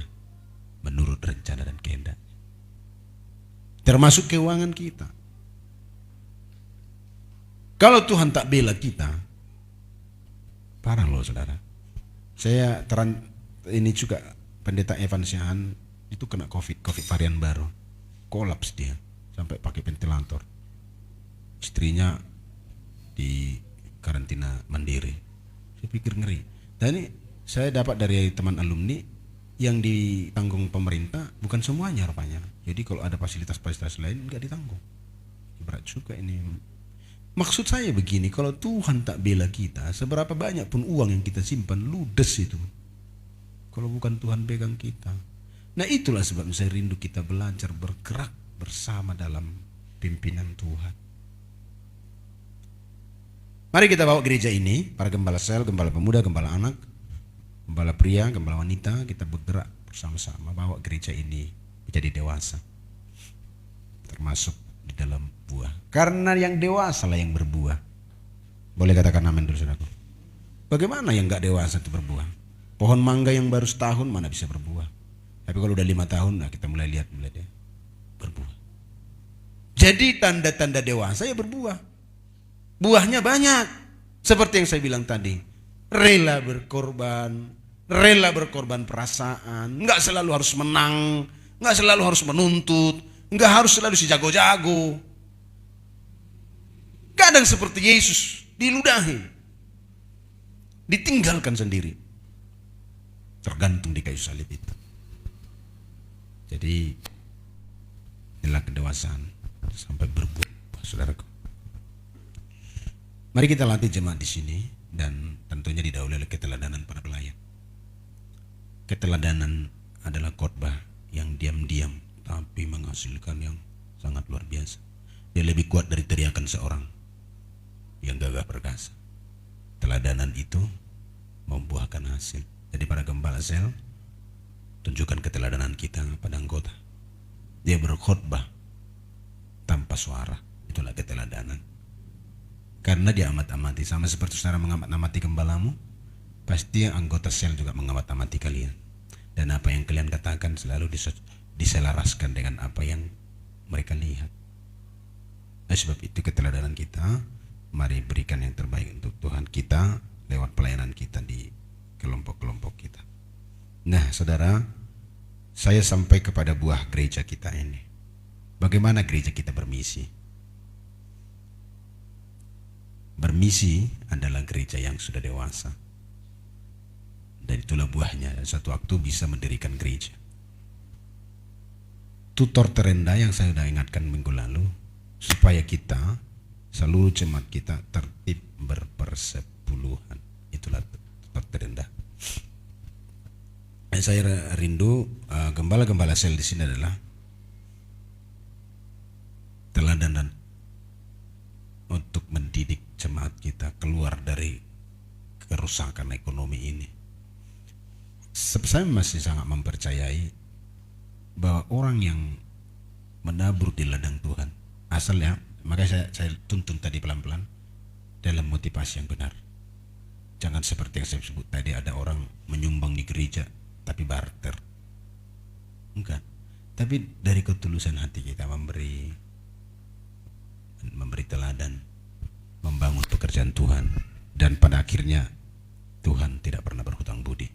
menurut rencana dan kehendak, termasuk keuangan kita. Kalau Tuhan tak bela kita, parah loh saudara. Saya ini juga pendeta Evan Syahan itu kena COVID varian baru. Kolaps dia sampai pakai ventilator. Istrinya di karantina mandiri. Saya pikir ngeri. Dan ini saya dapat dari teman alumni yang ditanggung pemerintah bukan semuanya rupanya. Jadi kalau ada fasilitas-fasilitas lain nggak ditanggung. Berat juga ini. Maksud saya begini, kalau Tuhan tak bela kita, seberapa banyak pun uang yang kita simpan ludes itu. Kalau bukan Tuhan pegang kita. Nah itulah sebab saya rindu kita belajar bergerak bersama dalam pimpinan Tuhan. Mari kita bawa gereja ini, para gembala sel, gembala pemuda, gembala anak, gembala pria, gembala wanita, kita bergerak bersama-sama bawa gereja ini menjadi dewasa. Termasuk di dalam buah. Karena yang dewasa lah yang berbuah. Boleh katakan amin dulu saudaraku. Bagaimana yang gak dewasa itu berbuah? Pohon mangga yang baru setahun mana bisa berbuah? Tapi kalau udah 5 tahun, nah kita mulai lihat dia berbuah. Jadi tanda-tanda dewasa ya berbuah. Buahnya banyak. Seperti yang saya bilang tadi. Rela berkorban perasaan. Nggak selalu harus menang. Nggak selalu harus menuntut. Nggak harus selalu si jago-jago. Kadang seperti Yesus diludahi. Ditinggalkan sendiri. Tergantung di kayu salib itu. Jadi inilah kedewasaan sampai berbuah, saudaraku. Mari kita latih jemaat di sini dan tentunya didahului oleh keteladanan para pelayan. Keteladanan adalah khotbah yang diam-diam tapi menghasilkan yang sangat luar biasa. Dia lebih kuat dari teriakan seorang yang gagah perkasa. Teladanan itu membuahkan hasil. Jadi para gembala sel, tunjukkan keteladanan kita pada anggota. Dia berkhotbah tanpa suara, itulah keteladanan. Karena dia amat-amati, sama seperti saudara mengamat-amati gembalamu, pasti anggota sel juga mengamat-amati kalian. Dan apa yang kalian katakan selalu diselaraskan dengan apa yang mereka lihat. Nah, sebab itu keteladanan kita, mari berikan yang terbaik untuk Tuhan kita lewat pelayanan kita di kelompok-kelompok kita. Nah saudara, saya sampai kepada buah gereja kita ini. Bagaimana gereja kita bermisi? Bermisi adalah gereja yang sudah dewasa. Dan itulah buahnya. Suatu waktu bisa mendirikan gereja. Tutor terendah yang saya sudah ingatkan minggu lalu, supaya kita, seluruh jemaat kita tertib berpersepuluhan. Itulah tutor terendah. Saya rindu gembala-gembala sel di sini adalah teladan untuk mendidik jemaat kita keluar dari kerusakan ekonomi ini. Saya masih sangat mempercayai bahwa orang yang menabur di ladang Tuhan asalnya, makanya saya tuntun tadi pelan-pelan dalam motivasi yang benar. Jangan seperti yang saya sebut tadi, ada orang menyumbang di gereja tapi barter. Enggak. Tapi dari ketulusan hati kita memberi teladan, membangun pekerjaan Tuhan, dan pada akhirnya Tuhan tidak pernah berhutang budi.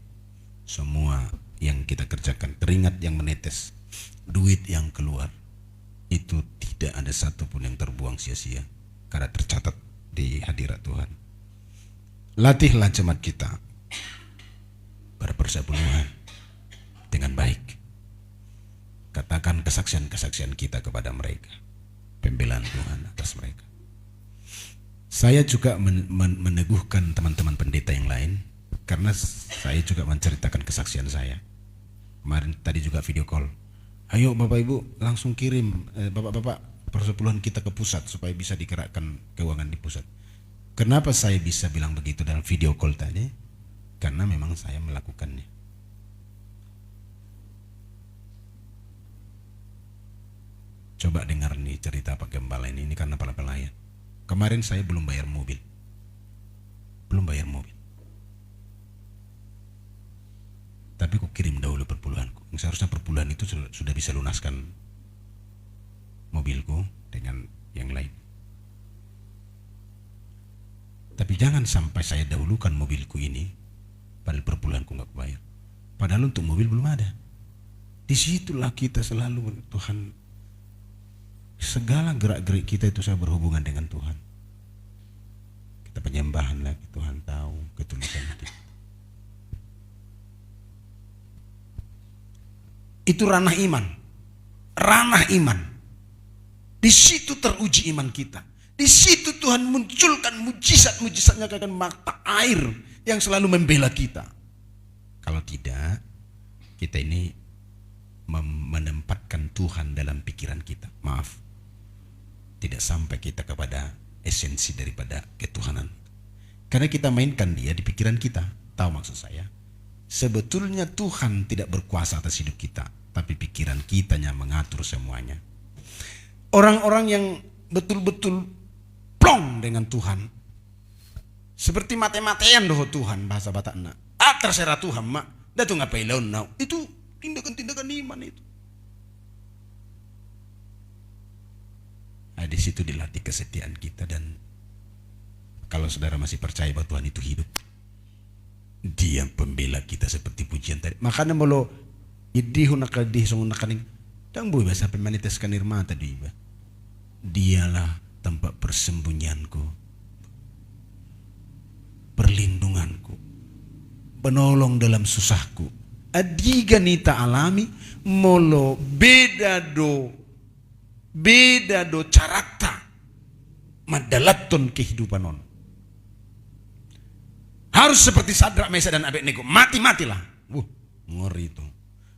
Semua yang kita kerjakan, keringat yang menetes, duit yang keluar, itu tidak ada satupun yang terbuang sia-sia karena tercatat di hadirat Tuhan. Latihlah jemaat kita berpersepuluhan dengan baik. Katakan kesaksian-kesaksian kita kepada mereka, pembelaan Tuhan atas mereka. Saya juga meneguhkan teman-teman pendeta yang lain, karena saya juga menceritakan kesaksian saya. Kemarin tadi juga video call. Ayo Bapak Ibu langsung kirim Bapak-bapak persepuluhan kita ke pusat supaya bisa digerakkan keuangan di pusat. Kenapa saya bisa bilang begitu dalam video call tadi? Karena memang saya melakukannya. Coba dengar nih cerita Pak Gembala ini karena para pelayan. Kemarin saya belum bayar mobil. Tapi kok kirim dahulu perpuluhanku. Seharusnya perpuluhan itu sudah bisa lunaskan mobilku dengan yang lain. Tapi jangan sampai saya dahulukan mobilku ini, padahal perpuluhanku nggak bayar. Padahal untuk mobil belum ada. Disitulah kita selalu Tuhan. Segala gerak-gerik kita itu saya berhubungan dengan Tuhan. kita penyembahan lagi. Tuhan tahu ketulusan hati. Itu ranah iman. Ranah iman. Di situ teruji iman kita. Di situ Tuhan munculkan mujizat-mujizatnya akan mata air yang selalu membela kita. Kalau tidak, kita ini menempatkan Tuhan dalam pikiran kita. Maaf, tidak sampai kita kepada esensi daripada ketuhanan. Karena kita mainkan dia di pikiran kita. Tahu maksud saya? Sebetulnya Tuhan tidak berkuasa atas hidup kita, tapi pikiran kitanya mengatur semuanya. Orang-orang yang betul-betul plong dengan Tuhan, seperti mate-matean doh Tuhan, bahasa Batakna. Terserah Tuhan mak, dah tu ngapain laun now. Itu tindakan-tindakan iman itu. Nah, di situ dilatih kesetiaan kita. Dan kalau saudara masih percaya bahwa Tuhan itu hidup, Dia pembela kita seperti pujian tadi. Makanya molo idihu nakadih songon nakaning dang boy bahasa pemanites kanirma tadi ba. Dialah tempat persembunyianku, perlindunganku, penolong dalam susahku. Adiga nita alami molo beda do carata madalaton kehidupan on. Harus seperti Sadrak, Mesak dan Abednego, mati-matilah. Ngeri itu.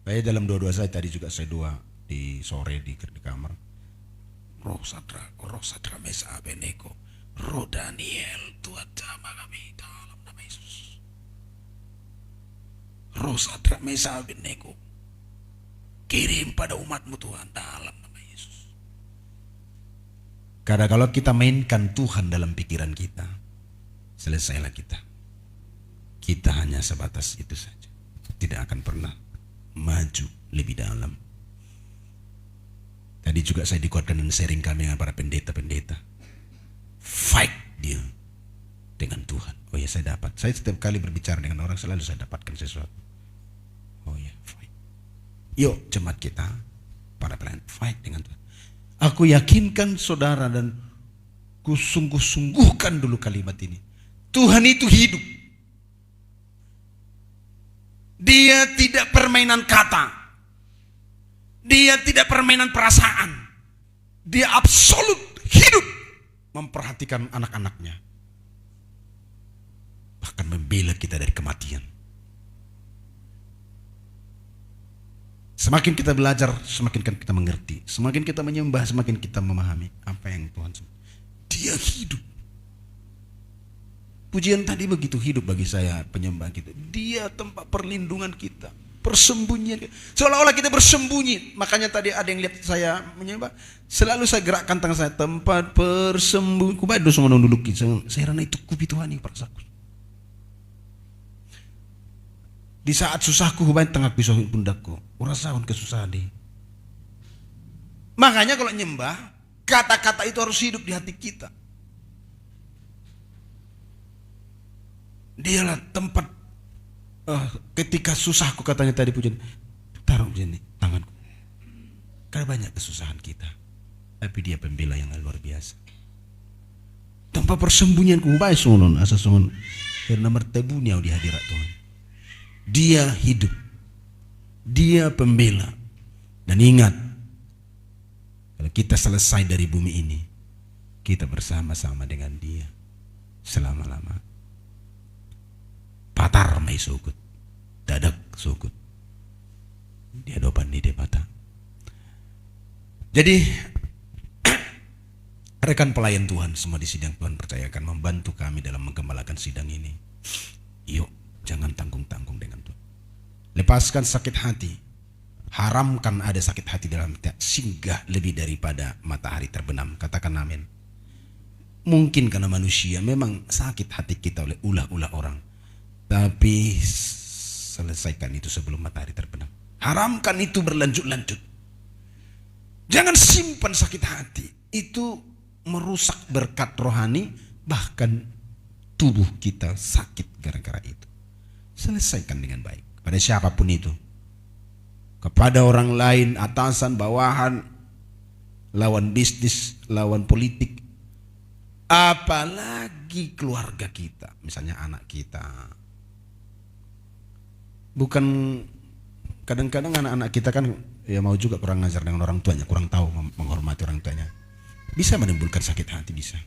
Kayak dalam doa-doa saya tadi juga saya doa di sore di kamar. Roh Sadrak, Mesak, Abednego, Roh Daniel, Tuhan sama kami dalam nama Yesus. Roh Sadrak, Mesak, Abednego, kirim pada umatmu Tuhan dalam nama Yesus. Karena kalau kita mainkan Tuhan dalam pikiran kita, selesailah kita. Kita hanya sebatas itu saja. Tidak akan pernah maju lebih dalam. Tadi juga saya dikuatkan dan sharing kami dengan para pendeta-pendeta. Fight dia dengan Tuhan. Oh ya, saya dapat. Saya setiap kali berbicara dengan orang selalu saya dapatkan sesuatu. Oh ya, fight. Yuk jemaat kita, para pelayan, fight dengan Tuhan. Aku yakinkan saudara dan kusungguh-sungguhkan dulu kalimat ini. Tuhan itu hidup. Dia tidak permainan kata. Dia tidak permainan perasaan. Dia absolut hidup, memperhatikan anak-anaknya. Bahkan membela kita dari kematian. Semakin kita belajar, semakin kita mengerti. Semakin kita menyembah, semakin kita memahami apa yang Tuhan sebut. Dia hidup. Pujian tadi begitu hidup bagi saya, penyembah kita. Dia tempat perlindungan kita, persembunyian kita. Seolah-olah kita bersembunyi. Makanya tadi ada yang lihat saya menyembah, selalu saya gerakkan tangan saya, tempat persembunyian. Kubaik dosa menunduk. Saya rana itu kupi Tuhan yang perasaku. Di saat susahku kubaik tengah pisau pundakku. Urasaun kesusahan deh. Makanya kalau nyembah, kata-kata itu harus hidup di hati kita. Dialah tempat ketika susahku, katanya tadi pujian, taruh sini tanganku. Karena banyak kesusahan kita, tapi dia pembela yang luar biasa. Tempat persembunyianku baik sonon asa sonon karena mertebunya di hadirat Tuhan. Dia hidup, dia pembela. Dan ingat, kalau kita selesai dari bumi ini, kita bersama-sama dengan dia selama-lama. Patar mai sukut, dadak sukut. Di hadapan di depata. Jadi rekan pelayan Tuhan semua di sidang, Tuhan percayakan membantu kami dalam menggembalakan sidang ini. Yuk, jangan tanggung-tanggung dengan Tuhan. Lepaskan sakit hati. Haramkan ada sakit hati dalam kita, singgah lebih daripada matahari terbenam. Katakan amin. Mungkin karena manusia memang sakit hati kita oleh ulah-ulah orang. Tapi selesaikan itu sebelum matahari terbenam. Haramkan itu berlanjut-lanjut. Jangan simpan sakit hati. Itu merusak berkat rohani. Bahkan tubuh kita sakit gara-gara itu. Selesaikan dengan baik. Pada siapapun itu. Kepada orang lain, atasan, bawahan, lawan bisnis, lawan politik. Apalagi keluarga kita, misalnya anak kita. Bukan, kadang-kadang anak-anak kita kan ya mau juga kurang ngajar dengan orang tuanya, kurang tahu menghormati orang tuanya. Bisa menimbulkan sakit hati, bisa.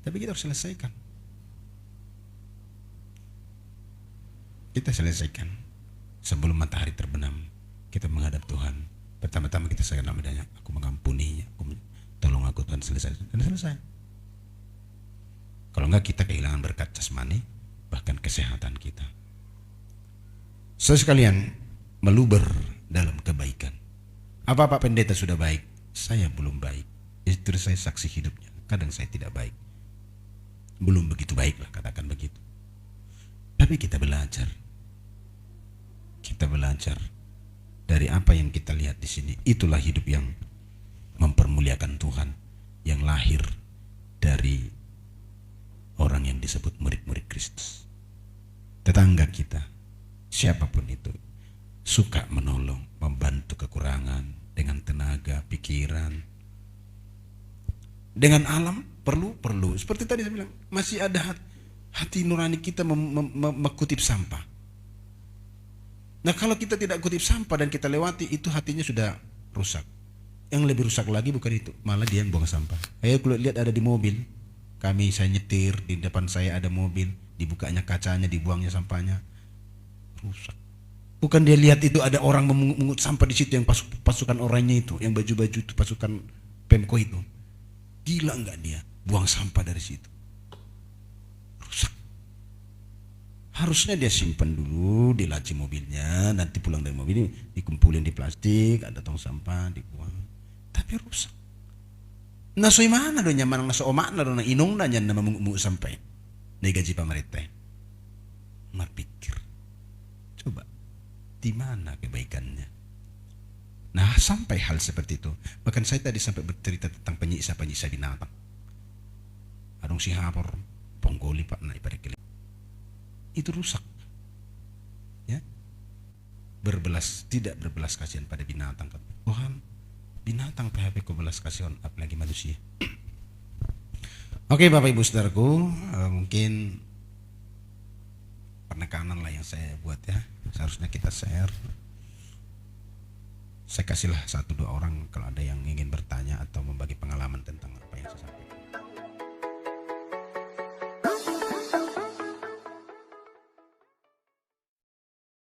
Tapi kita harus selesaikan. Kita selesaikan sebelum matahari terbenam. Kita menghadap Tuhan. Pertama-tama kita sayang namanya, aku mengampuninya, tolong aku Tuhan, selesai. Dan selesai. Kalau enggak kita kehilangan berkat jasmani, bahkan kesehatan kita. Sekalian meluber dalam kebaikan. Apa Pak Pendeta sudah baik? Saya belum baik. Istri saya saksi hidupnya. Kadang saya tidak baik. Belum begitu baik lah, katakan begitu. Tapi kita belajar. Kita belajar dari apa yang kita lihat di sini. Itulah hidup yang mempermuliakan Tuhan, yang lahir dari orang yang disebut murid-murid Kristus. Tetangga kita, siapapun itu, suka menolong, membantu kekurangan dengan tenaga, pikiran, dengan alam, perlu. Seperti tadi saya bilang, masih ada hati nurani kita mengutip sampah. Nah kalau kita tidak kutip sampah dan kita lewati, itu hatinya sudah rusak. Yang lebih rusak lagi bukan itu, malah dia yang buang sampah. Ayo kalau lihat ada di mobil, saya nyetir, di depan saya ada mobil, dibukanya kacanya, dibuangnya sampahnya, rusak. Bukan dia lihat itu ada orang memungut sampah di situ, yang pasukan orangnya itu, yang baju-baju itu, pasukan Pemko itu. Gila enggak dia buang sampah dari situ? Rusak. Harusnya dia simpan dulu di laci mobilnya, nanti pulang dari mobil ini dikumpulin di plastik, ada tong sampah, dibuang. Tapi rusak. Nasoy mana do nyaman naso omak na do na inong na nyan na mamungu sampai na gaji pemerintah. Mapikir, coba di mana kebaikannya? Nah sampai hal seperti itu. Bahkan saya tadi sampai bercerita tentang penyiksa binatang. Adong si hapor, ponggoli pak na iparikili. Itu rusak. Ya, tidak berbelas kasihan pada binatang. Tuhan, binatang PHP ko belas kasihan, apalagi manusia. Oke Bapak Ibu Saudaraku, mungkin penekanan lah yang saya buat ya. Seharusnya kita share. Saya kasihlah 1-2 orang kalau ada yang ingin bertanya atau membagi pengalaman tentang apa yang saya sampaikan.